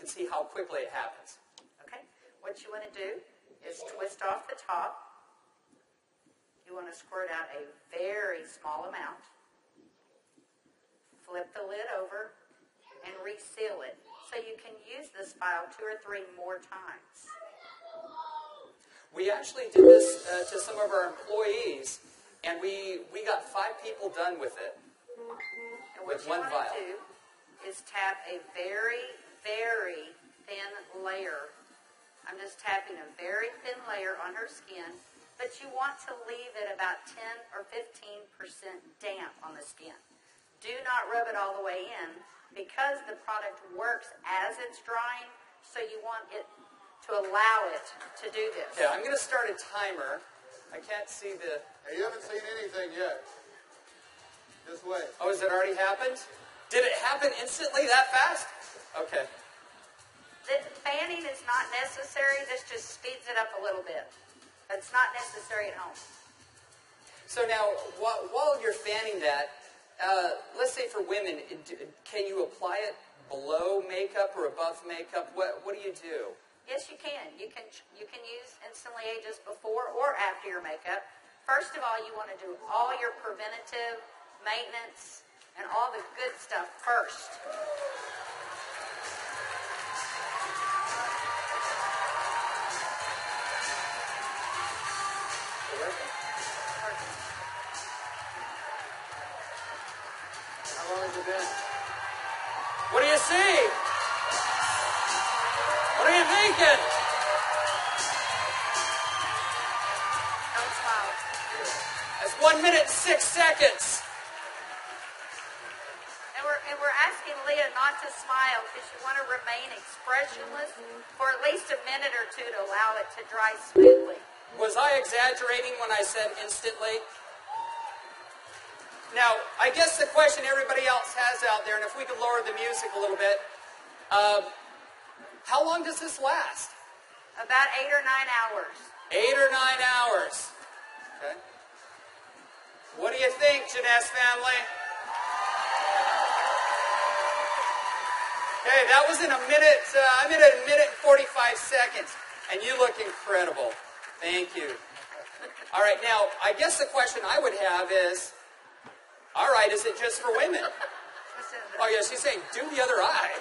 can see how quickly it happens. Okay. What you want to do is twist off the top. You want to squirt out a very small amount. Flip the lid over and reseal it so you can use this file 2 or 3 more times. We actually did this to some of our employees, and we got 5 people done with it. And what you want to do is tap a very, very thin layer. I'm just tapping a very thin layer on her skin, but you want to leave it about 10 or 15% damp on the skin. Do not rub it all the way in because the product works as it's drying, so you want it to allow it to do this. Yeah, I'm going to start a timer. I can't see the... Hey, you haven't seen anything yet. Just wait. Oh, has it already happened? Did it happen instantly that fast? Okay. The fanning is not necessary. This just speeds it up a little bit. It's not necessary at home. So now, while you're fanning that, let's say for women, can you apply it below makeup or above makeup? What do you do? Yes, you can. You can use Instantly Ageless before or after your makeup. First of all, you want to do all your preventative maintenance and all the good stuff first. How long has it been? What do you see? What are you thinking? Don't smile. That's 1 minute and 6 seconds. And we're asking Leah not to smile because you want to remain expressionless for at least a minute or 2 to allow it to dry smoothly. Was I exaggerating when I said instantly? Now, I guess the question everybody else has out there, and if we could lower the music a little bit, how long does this last? About 8 or 9 hours. 8 or 9 hours. Okay. What do you think, Jeunesse family? Okay, that was in a minute. I'm at a minute and 45 seconds, and you look incredible. Thank you. All right, now, I guess the question I would have is, all right, is it just for women? Oh, yeah, she's saying, do the other eye.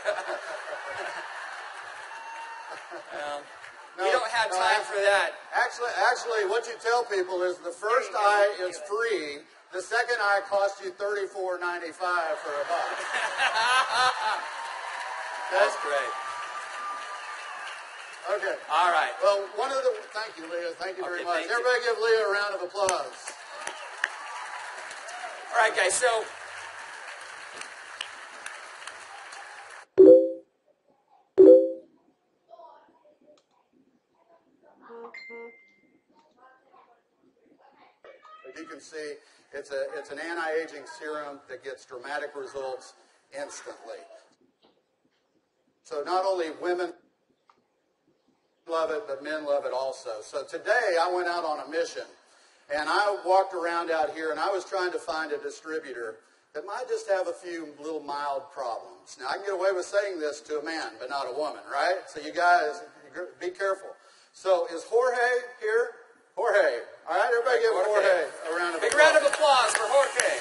We don't have time for that. Actually, what you tell people is the first eye is free. The second eye costs you $34.95 for a buck. That's great. Okay. All right. Well, thank you, Leah. Thank you very much. Thank you. Everybody give Leah a round of applause. All right, guys, so as you can see, it's an anti-aging serum that gets dramatic results instantly. So not only women love it, but men love it also. So today I went out on a mission, and I walked around out here, and I was trying to find a distributor that might just have a few little mild problems. Now, I can get away with saying this to a man, but not a woman, right? So you guys, be careful. So is Jorge here? Jorge. All right, everybody give Jorge a round of applause. big round of applause for Jorge.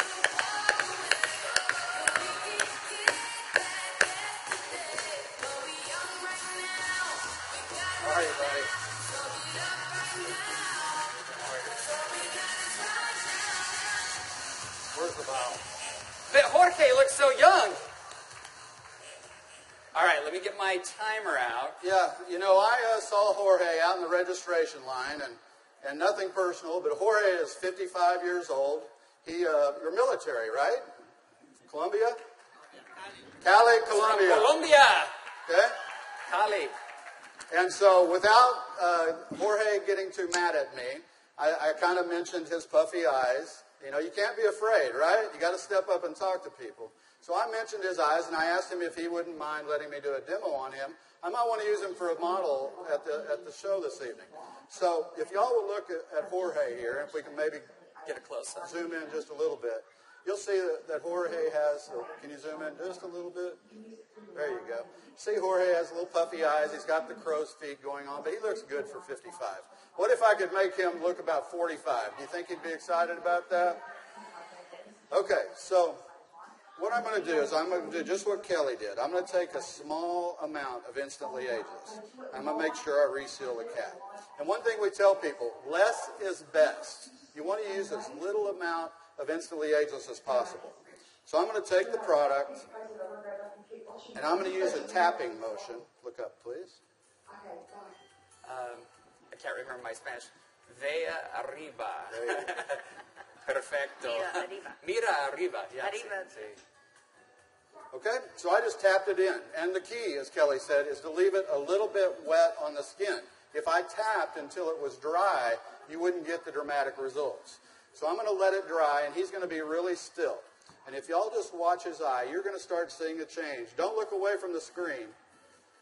How are you, buddy? Where's the bottle? But Jorge looks so young. All right, let me get my timer out. Yeah, you know, I saw Jorge out in the registration line, and nothing personal, but Jorge is 55 years old. You're military, right? Colombia? Cali, Colombia. Colombia. Okay? Cali. And so without Jorge getting too mad at me, I kind of mentioned his puffy eyes. You know, you can't be afraid, right? You got to step up and talk to people. So I mentioned his eyes, and I asked him if he wouldn't mind letting me do a demo on him. I might want to use him for a model at the show this evening. So if y'all will look at Jorge here, if we can maybe Get a close-up. zoom in just a little bit. you'll see that Jorge has, can you zoom in just a little bit? There you go. See, Jorge has little puffy eyes. He's got the crow's feet going on, but he looks good for 55. What if I could make him look about 45? Do you think he'd be excited about that? Okay, so what I'm going to do is I'm going to do just what Kelly did. I'm going to take a small amount of Instantly Ageless. I'm going to make sure I reseal the cap. And one thing we tell people, less is best. You want to use as little amount of Instantly Ageless as possible. So I'm going to take the product, and I'm going to use a tapping motion. Look up, please. I can't remember my Spanish. Vea arriba. Perfecto. Mira arriba. Mira arriba. Yeah, Arriba. sí. Okay, so I just tapped it in. And the key, as Kelly said, is to leave it a little bit wet on the skin. If I tapped until it was dry, you wouldn't get the dramatic results. So I'm going to let it dry, and he's going to be really still. And if y'all just watch his eye, you're going to start seeing a change. Don't look away from the screen,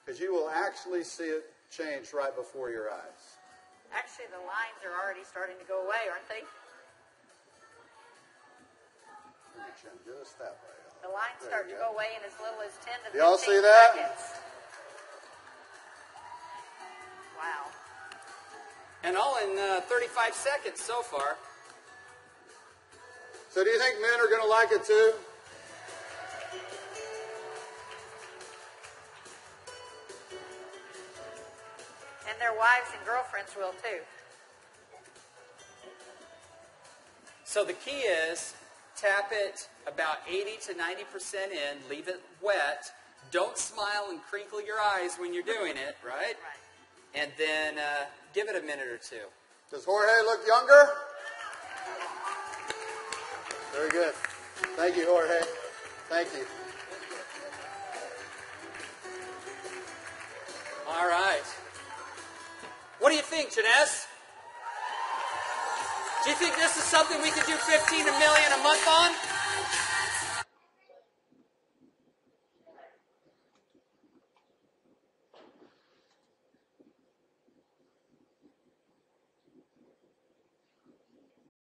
because you will actually see it change right before your eyes. Actually, the lines are already starting to go away, aren't they? Just that way. The lines start to go away in as little as 10 to 15 Y'all see that? seconds. Wow. And all in 35 seconds so far. So do you think men are going to like it too? And their wives and girlfriends will too. So the key is tap it about 80 to 90% in, leave it wet. Don't smile and crinkle your eyes when you're doing it, right? Right. And then give it a minute or two. Does Jorge look younger? Very good. Thank you, Jorge. Thank you. All right. What do you think, Jeunesse? Do you think this is something we could do 15 million a month